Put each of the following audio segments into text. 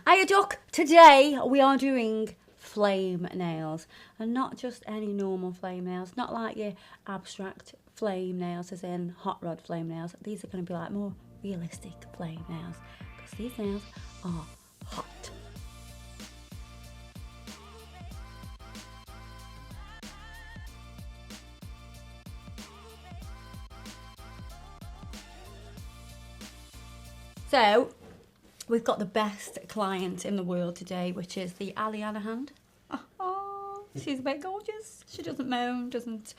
Hiya Duck! Today we are doing flame nails, and not just any normal flame nails, not like your abstract flame nails as in hot rod flame nails. These are going to be like more realistic flame nails because these nails are hot. So we've got the best client in the world today, which is the Aleana hand. Oh, she's a bit gorgeous. She doesn't moan, doesn't,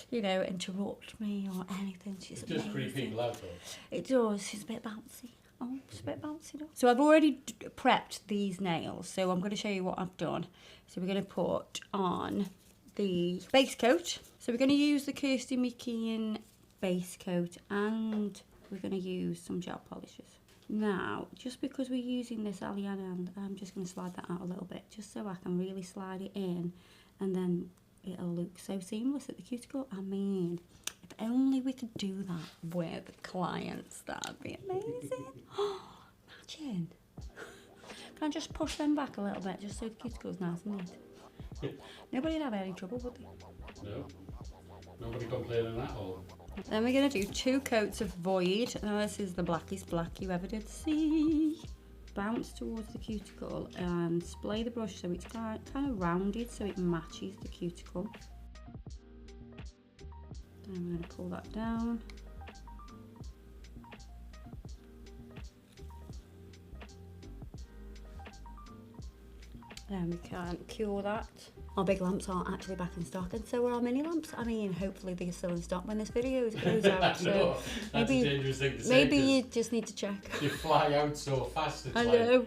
you know, interrupt me or anything. She's amazing. It does creep people out though. It does. She's a bit bouncy. Oh, she's a bit bouncy though. So I've already prepped these nails, so I'm going to show you what I've done. So we're going to put on the base coat. So we're going to use the Kirsty Meakin base coat, and we're going to use some gel polishes. Now, just because we're using this Aleana hand, I'm just going to slide that out a little bit, just so I can really slide it in, and then it'll look so seamless at the cuticle. I mean, if only we could do that with clients, that'd be amazing. Imagine. Can I just push them back a little bit, just so the cuticle's nice and neat? Nobody'd have any trouble, would they? No. Nobody complaining at all. Then we're going to do 2 coats of Void. Now this is the blackest black you ever did see. Bounce towards the cuticle and splay the brush so it's kind of rounded so it matches the cuticle. Then we're going to pull that down. Then we can cure that. Our big lamps aren't actually back in stock, and so are our mini lamps. I mean, hopefully they're still in stock when this video goes out. So that's a dangerous thing to say. Maybe you just need to check. You fly out so fast. It's I know.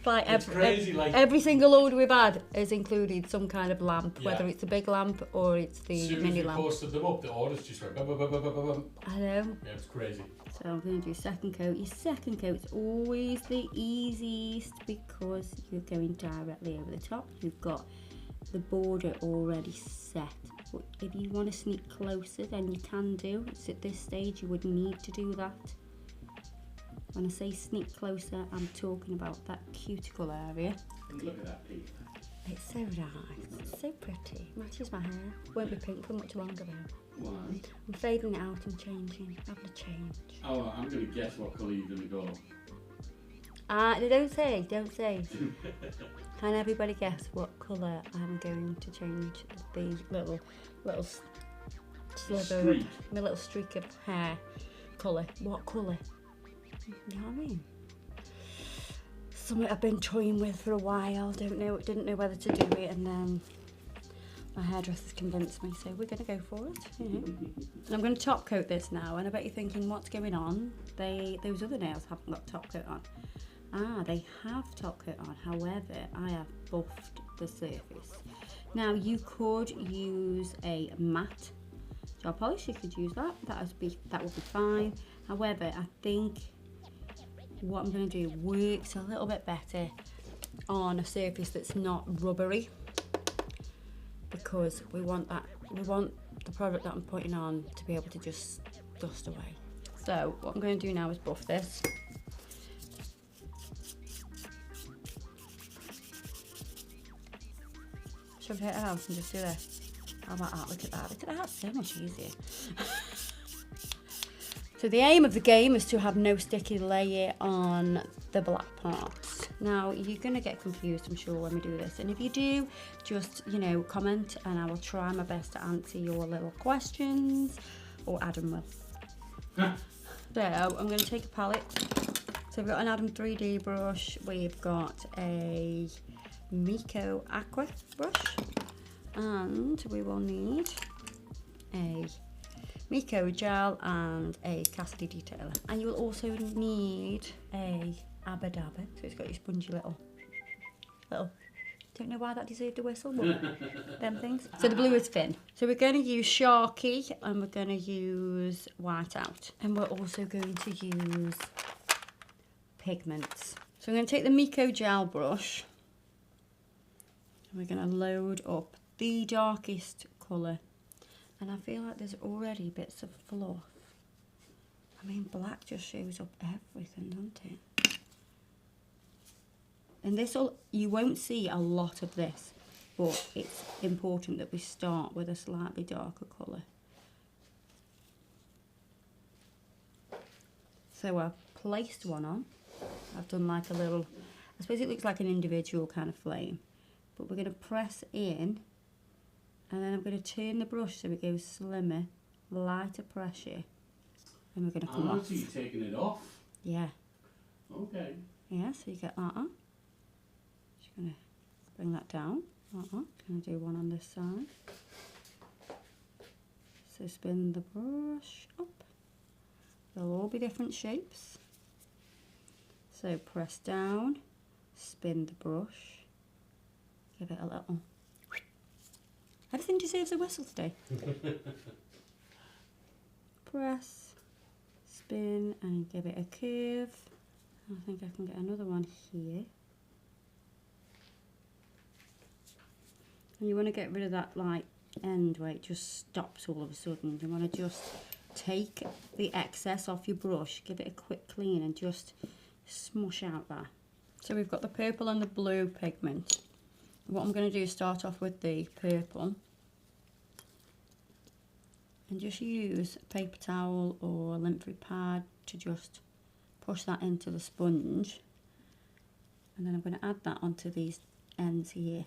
Like it's crazy. Like every single order we've had has included some kind of lamp, yeah. whether it's a big lamp or it's the mini lamp. As soon as we posted them up, the orders just went bum, bum, bum, bum, bum, bum. I know. Yeah, it's crazy. So I'm going to do second coat. Your second coat's always the easiest because you're going directly over the top. You've got the border already set. But if you want to sneak closer, then you can do. It's at this stage you would need to do that. When I say sneak closer, I'm talking about that cuticle area. Look at that pink. It's so nice. It's so pretty. Matches my hair. Won't be pink for much longer though. Why? I'm fading it out and changing. Having a change. Oh, I'm going to guess what colour you're going to go. Don't say. Can everybody guess what colour I'm going to change the little sliver of my little streak of hair colour? What colour? You know what I mean? Something I've been toying with for a while. Didn't know whether to do it, and then my hairdresser's convinced me, so we're going to go for it. You know. And I'm going to top coat this now, and I bet you're thinking, what's going on? Those other nails haven't got top coat on. They have top coat on. However, I have buffed the surface. Now you could use a matte gel polish. You could use that. That would be fine. However, I think what I'm going to do works a little bit better on a surface that's not rubbery, because we want the product that I'm putting on to be able to just dust away. So what I'm going to do now is buff this. Should I take it out and just do this? How about that? Look at that. Look at that. So much easier. So the aim of the game is to have no sticky layer on the black parts. Now you're going to get confused, I'm sure, when we do this, and if you do, just, you know, comment and I will try my best to answer your little questions, or Adam will. So I'm going to take a palette. So we've got an Adam 3D brush, we've got a Meako Aqua brush, and we will need a Meako Gel and a Cassidy detailer, and you will also need a Abba Dabba, so it's got your spongy little, don't know why that deserved a whistle, but them things. So the blue is thin, so we're going to use Sharky and we're going to use Whiteout, and we're also going to use Pigments. So I'm going to take the Meako Gel brush and we're going to load up the darkest colour. And I feel like there's already bits of fluff. I mean, black just shows up everything, doesn't it? And you won't see a lot of this, but it's important that we start with a slightly darker colour. So I've placed one on. I've done like a little, I suppose it looks like an individual kind of flame, but we're going to press in, and then I'm going to turn the brush so it goes slimmer, lighter pressure, and we're going to come off. So you're taking it off? Yeah. Okay. Yeah, so you get that on. Just going to bring that down. Going to do one on this side. So spin the brush up. They'll all be different shapes. So press down, spin the brush, give it a little. Everything deserves a whistle today. Press, spin, and give it a curve. I think I can get another one here. And you want to get rid of that like end where it just stops all of a sudden. You want to just take the excess off your brush, give it a quick clean, and just smush out that. So we've got the purple and the blue pigment. What I'm going to do is start off with the purple and just use a paper towel or a lint-free pad to just push that into the sponge, and then I'm going to add that onto these ends here,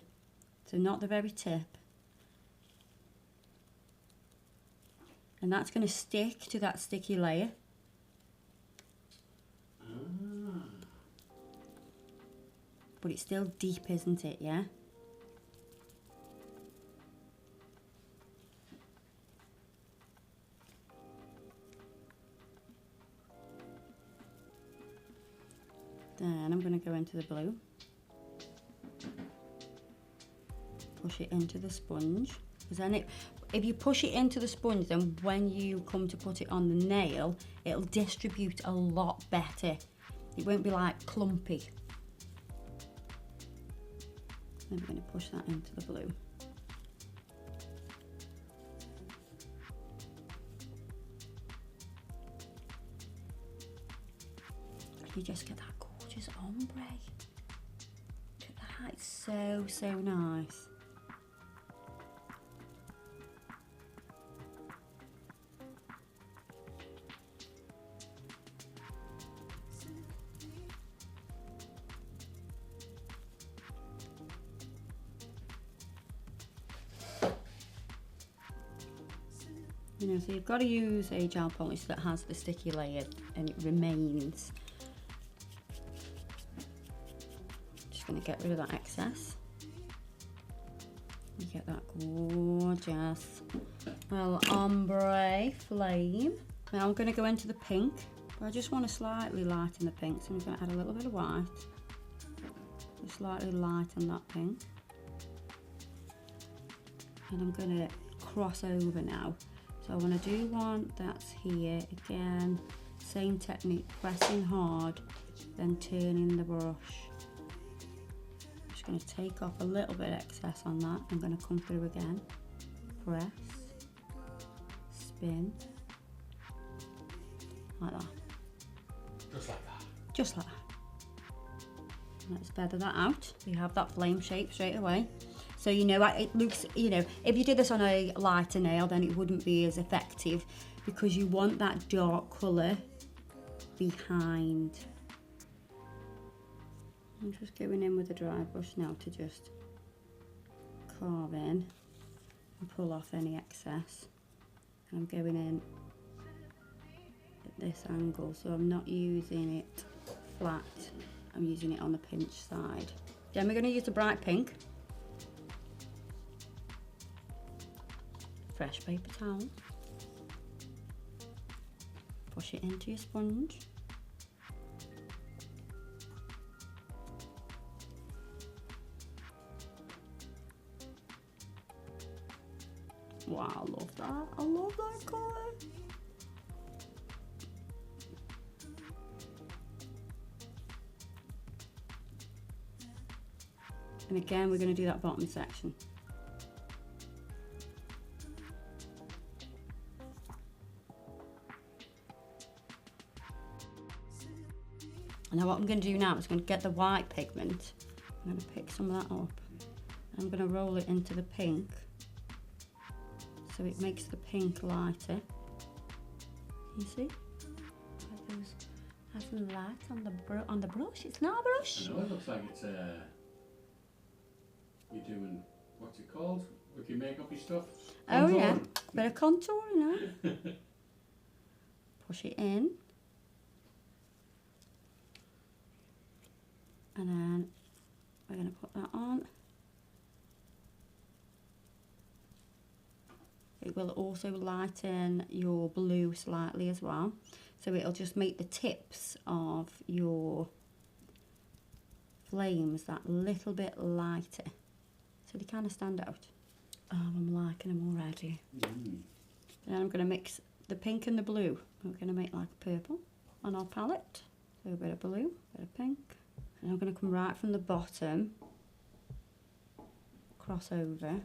so not the very tip, and that's going to stick to that sticky layer. But it's still deep, isn't it? Yeah. Then I'm going to go into the blue, push it into the sponge, because then if you push it into the sponge, then when you come to put it on the nail, it'll distribute a lot better. It won't be like clumpy. Then I'm going to push that into the blue. You just get that gorgeous ombre. Look at that, it's so, so nice. You know, so you've got to use a gel polish that has the sticky layer and it remains. Just going to get rid of that excess. You get that gorgeous, well, ombre flame. Now I'm going to go into the pink, but I just want to slightly lighten the pink, so I'm going to add a little bit of white. Just slightly lighten that pink. And I'm going to cross over now. So I want to do one that's here, again, same technique, pressing hard, then turning the brush. I'm just going to take off a little bit excess on that. I'm going to come through again, press, spin, like that. Just like that. Just like that. Let's feather that out. We have that flame shape straight away. So, you know, it looks, you know, if you did this on a lighter nail, then it wouldn't be as effective because you want that dark colour behind. I'm just going in with a dry brush now to just carve in and pull off any excess. And I'm going in at this angle, so I'm not using it flat, I'm using it on the pinch side. Then we're going to use the bright pink. Fresh paper towel, push it into your sponge, wow, I love that, I love that colour. And again, we're going to do that bottom section. And Now what I'm going to do now is I'm going to get the white pigment. I'm going to pick some of that up. I'm going to roll it into the pink. So it makes the pink lighter. You see? Has some light on the brush. It's not a brush. I know, it looks like it's you're doing, what's it called? With your makeup stuff? Oh yeah, bit of contouring, huh? Push it in. And then we're going to put that on. It will also lighten your blue slightly as well. So it'll just make the tips of your flames that little bit lighter. So they kind of stand out. Oh, I'm liking them already. Then I'm going to mix the pink and the blue. We're going to make like purple on our palette. So a bit of blue, a bit of pink. And I'm going to come right from the bottom, cross over.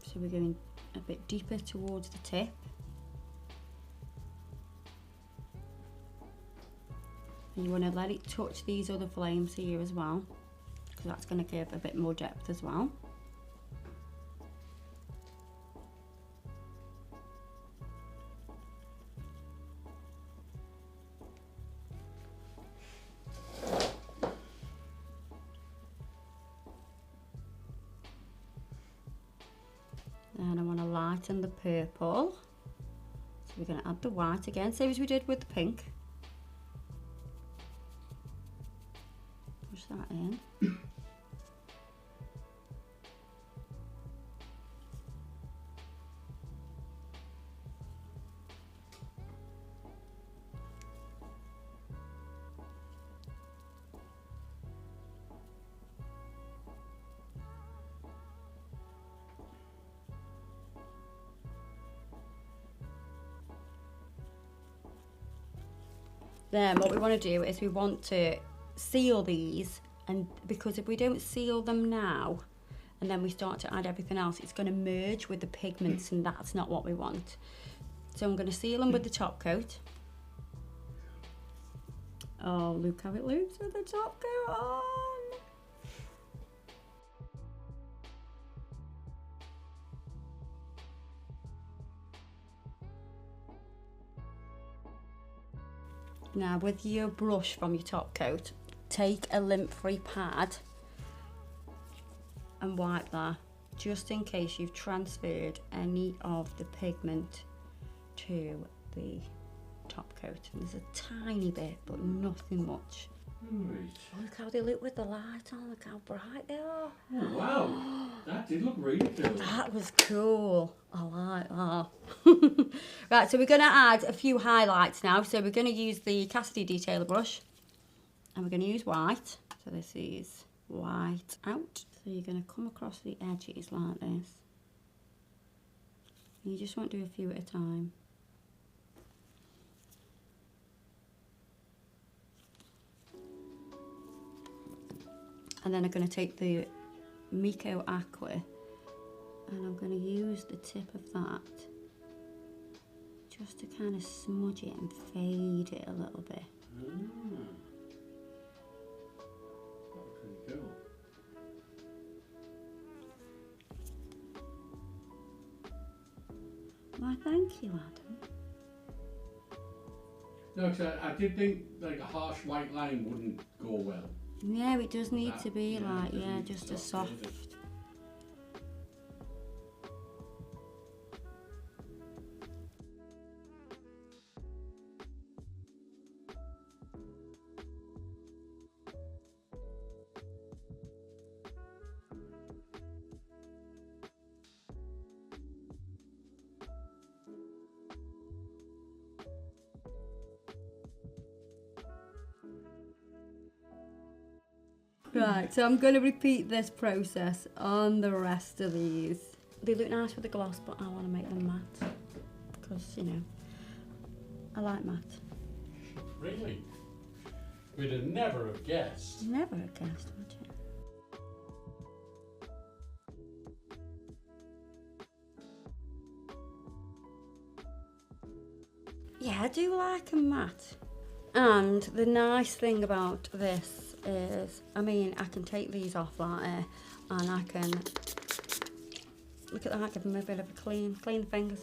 So we're going a bit deeper towards the tip. And you want to let it touch these other flames here as well, because that's going to give a bit more depth as well. And I want to lighten the purple. So we're going to add the white again, same as we did with the pink. Push that in. Then what we want to do is we want to seal these, and because if we don't seal them now and then we start to add everything else, it's going to merge with the pigments, and that's not what we want. So I'm going to seal them with the top coat. Oh, look how it looks with the top coat on. Now with your brush from your top coat, take a lint-free pad and wipe that, just in case you've transferred any of the pigment to the top coat. And there's a tiny bit, but nothing much. Right. Look how they look with the light on, look how bright they are. Oh, wow, that did look really cool. That was cool. I like that. Right, so we're going to add a few highlights now. So we're going to use the Cassidy Detailer brush, and we're going to use white. So this is white out. So you're going to come across the edges like this. And you just want to do a few at a time. And then I'm going to take the Meako Aqua, and I'm going to use the tip of that just to kind of smudge it and fade it a little bit. Pretty cool. Why, thank you, Adam. No, because I did think like a harsh white line wouldn't go well. Yeah, it does need That, to be yeah, like, it does yeah, need to just a soft soft. fade. Right, so I'm going to repeat this process on the rest of these. They look nice with the gloss, but I want to make them matte, because, you know, I like matte. Really? We'd have never have guessed. Never have guessed, would you? Yeah, I do like a matte. And the nice thing about this is, I mean, I can take these off like that and I can, look at that, give them a bit of a clean the fingers.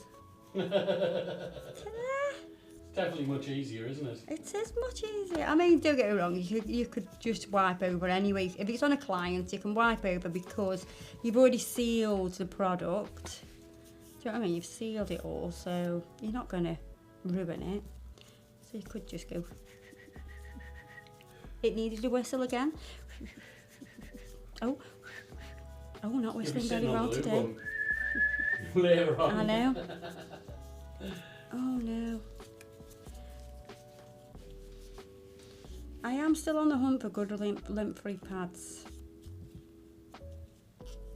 Definitely much easier, isn't it? It is much easier. I mean, don't get me wrong, you could just wipe over anyway. If it's on a client, you can wipe over because you've already sealed the product. Do you know what I mean? You've sealed it all, so you're not going to ruin it. So you could just go. It needed a whistle again. Oh, not whistling very well today. Later on. I know. Oh no. I am still on the hunt for good lint-free pads.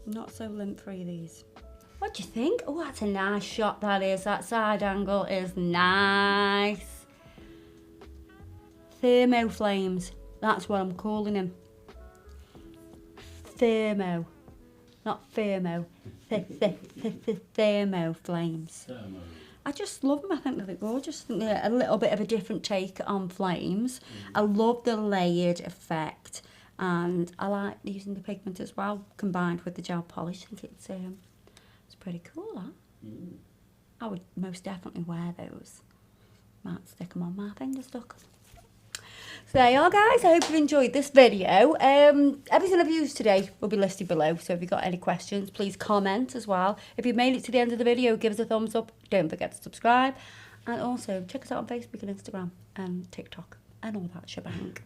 Not so lint-free these. What do you think? Oh, that's a nice shot that is. That side angle is nice. Thermo flames. That's what I'm calling them. Thermo. Not thermo. Thermo flames. Thermo. I just love them. I think they're gorgeous. I think they're a little bit of a different take on flames. I love the layered effect. And I like using the pigment as well, combined with the gel polish. I think it's pretty cool, that. I would most definitely wear those. Might stick them on my finger stuck. So there you are, guys. I hope you enjoyed this video. Everything I've used today will be listed below. So if you've got any questions, please comment as well. If you've made it to the end of the video, give us a thumbs up. Don't forget to subscribe. And also check us out on Facebook and Instagram and TikTok and all that shebang.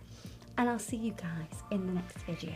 And I'll see you guys in the next video.